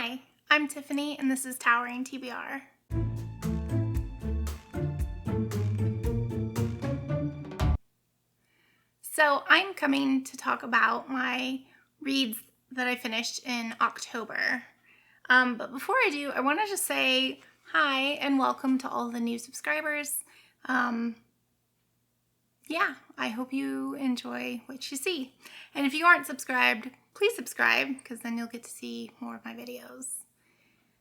Hi, I'm Tiffany and this is Towering TBR. So I'm coming to talk about my reads that I finished in October. But before I do, I want to just say hi and welcome to all the new subscribers. I hope you enjoy what you see. And if you aren't subscribed, please subscribe because then you'll get to see more of my videos.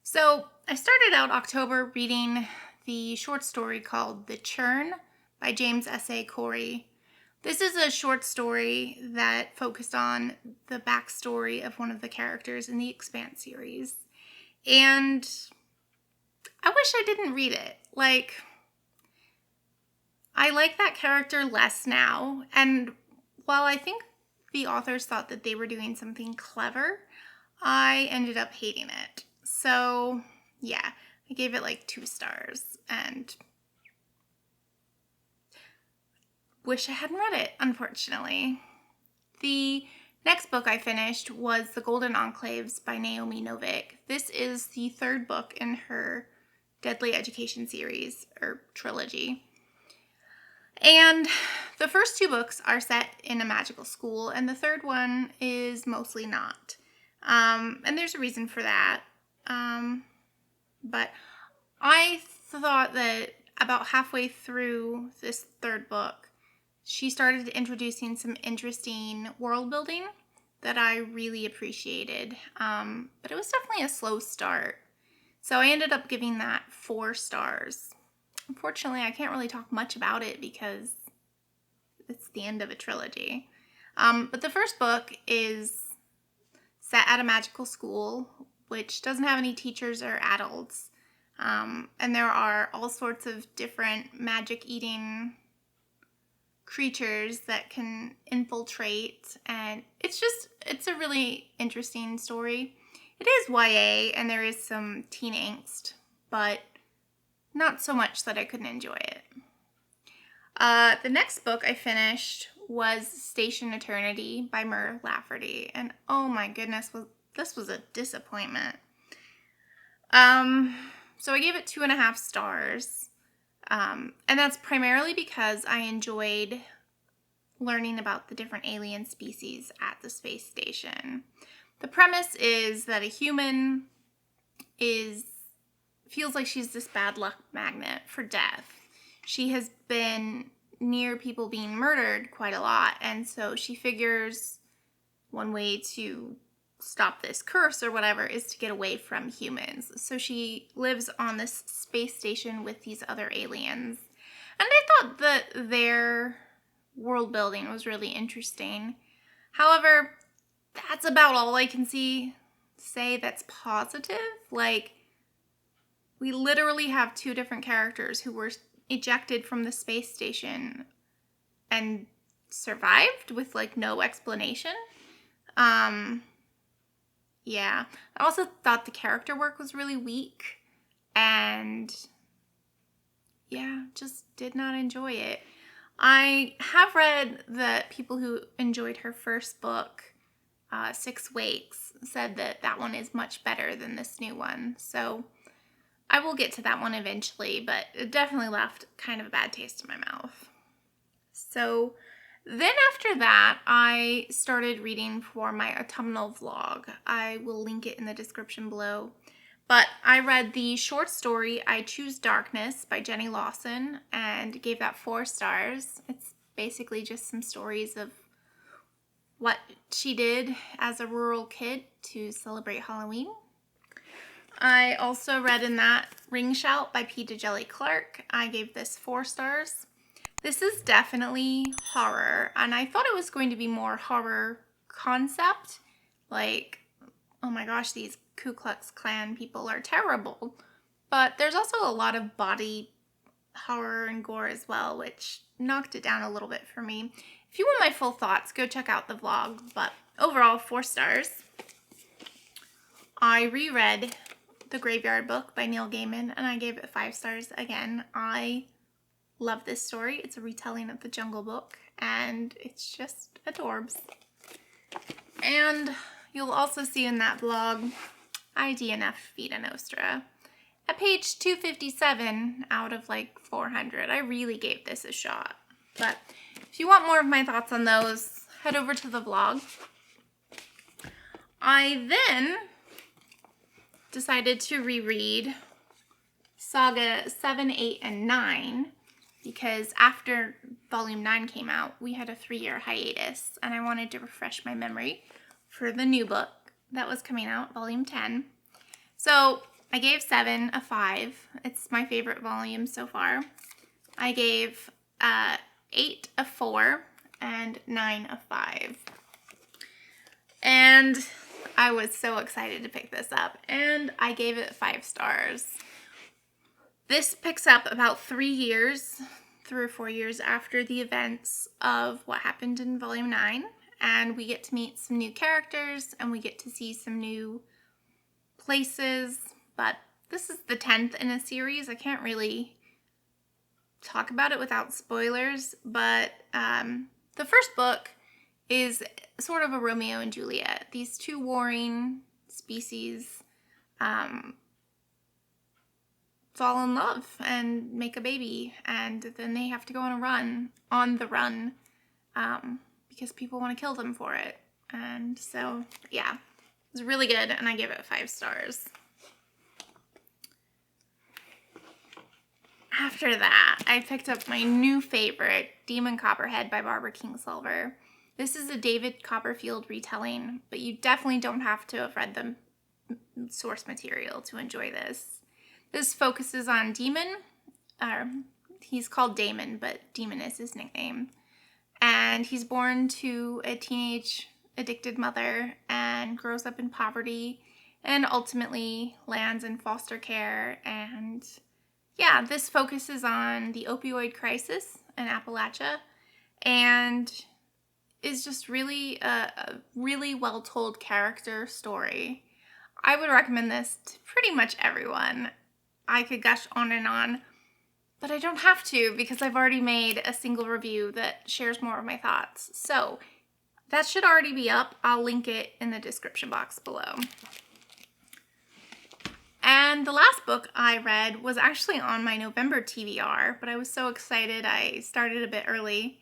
So I started out October reading the short story called The Churn by James S.A. Corey. This is a short story that focused on the backstory of one of the characters in the Expanse series. And I wish I didn't read it. I like that character less now. And while I think the authors thought that they were doing something clever, I ended up hating it. So, yeah, I gave it 2 stars and wish I hadn't read it, unfortunately. The next book I finished was The Golden Enclaves by Naomi Novik. This is the 3rd book in her Deadly Education series, or trilogy. And the first 2 books are set in a magical school, and the 3rd one is mostly not. And there's a reason for that. But I thought that about halfway through this 3rd book, she started introducing some interesting world building that I really appreciated. But it was definitely a slow start. So I ended up giving that 4 stars. Unfortunately, I can't really talk much about it because it's the end of a trilogy. But the first book is set at a magical school, which doesn't have any teachers or adults. And there are all sorts of different magic-eating creatures that can infiltrate. And it's a really interesting story. It is YA, and there is some teen angst, but not so much that I couldn't enjoy it. The next book I finished was Station Eternity by Lafferty, and oh my goodness, this was a disappointment. So I gave it 2.5 stars, and that's primarily because I enjoyed learning about the different alien species at the space station. The premise is that a human feels like she's this bad luck magnet for death. She has been near people being murdered quite a lot, and so she figures one way to stop this curse or whatever is to get away from humans. So she lives on this space station with these other aliens. And I thought that their world building was really interesting. However, that's about all I can say that's positive. We literally have 2 different characters who were ejected from the space station and survived with no explanation. Yeah. I also thought the character work was really weak, and just did not enjoy it. I have read that people who enjoyed her first book, 6 Wakes, said that one is much better than this new one. So I will get to that one eventually, but it definitely left kind of a bad taste in my mouth. So then after that, I started reading for my autumnal vlog. I will link it in the description below. But I read the short story I Choose Darkness by Jenny Lawson and gave that 4 stars. It's basically just some stories of what she did as a rural kid to celebrate Halloween. I also read in that Ring Shout by P. Djeli Clark. I gave this 4 stars. This is definitely horror, and I thought it was going to be more horror concept. Oh my gosh, these Ku Klux Klan people are terrible. But there's also a lot of body horror and gore as well, which knocked it down a little bit for me. If you want my full thoughts, go check out the vlog, but overall 4 stars. I reread The Graveyard Book by Neil Gaiman, and I gave it 5 stars again. I love this story. It's a retelling of the Jungle Book, and it's just adorbs. And you'll also see in that vlog, I DNF'd Vita Nostra. At page 257 out of like 400, I really gave this a shot. But if you want more of my thoughts on those, head over to the vlog. I then decided to reread Saga 7, 8, and 9 because after Volume 9 came out, we had a 3-year hiatus, and I wanted to refresh my memory for the new book that was coming out, Volume 10. So I gave 7 a 5. It's my favorite volume so far. I gave 8 a 4 and 9 a 5. And I was so excited to pick this up, and I gave it 5 stars. This picks up about 3 or 4 years after the events of what happened in Volume 9, and we get to meet some new characters, and we get to see some new places, but this is the 10th in a series. I can't really talk about it without spoilers, but the first book is sort of a Romeo and Juliet. These two warring species fall in love and make a baby, and then they have to go on the run, because people want to kill them for it. And so, yeah, it was really good, and I gave it 5 stars. After that, I picked up my new favorite, Demon Copperhead by Barbara Kingsolver. This is a David Copperfield retelling, but you definitely don't have to have read the source material to enjoy this. This focuses on Demon. He's called Damon, but Demon is his nickname. And he's born to a teenage addicted mother and grows up in poverty and ultimately lands in foster care. And yeah, this focuses on the opioid crisis in Appalachia and is just really a really well-told character story. I would recommend this to pretty much everyone. I could gush on, but I don't have to because I've already made a single review that shares more of my thoughts. So that should already be up. I'll link it in the description box below. And the last book I read was actually on my November TBR, but I was so excited I started a bit early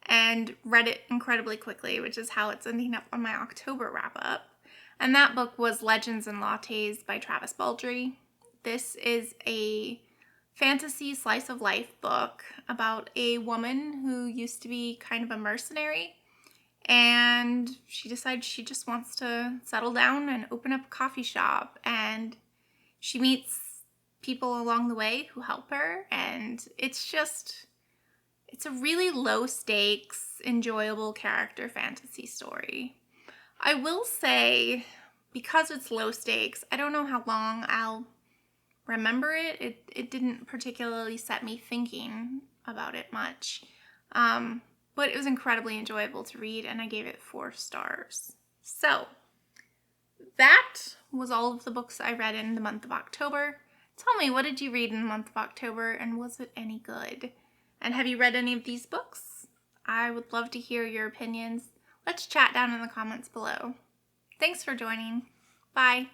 and read it incredibly quickly, which is how it's ending up on my October wrap-up. And that book was Legends and Lattes by Travis Baldree. This is a fantasy slice of life book about a woman who used to be kind of a mercenary, and she decides she just wants to settle down and open up a coffee shop, and she meets people along the way who help her, and it's a really low stakes, enjoyable character fantasy story. I will say, because it's low stakes, I don't know how long I'll remember it. It didn't particularly set me thinking about it much. But it was incredibly enjoyable to read, and I gave it 4 stars. So that was all of the books I read in the month of October. Tell me, what did you read in the month of October, and was it any good? And have you read any of these books? I would love to hear your opinions. Let's chat down in the comments below. Thanks for joining. Bye.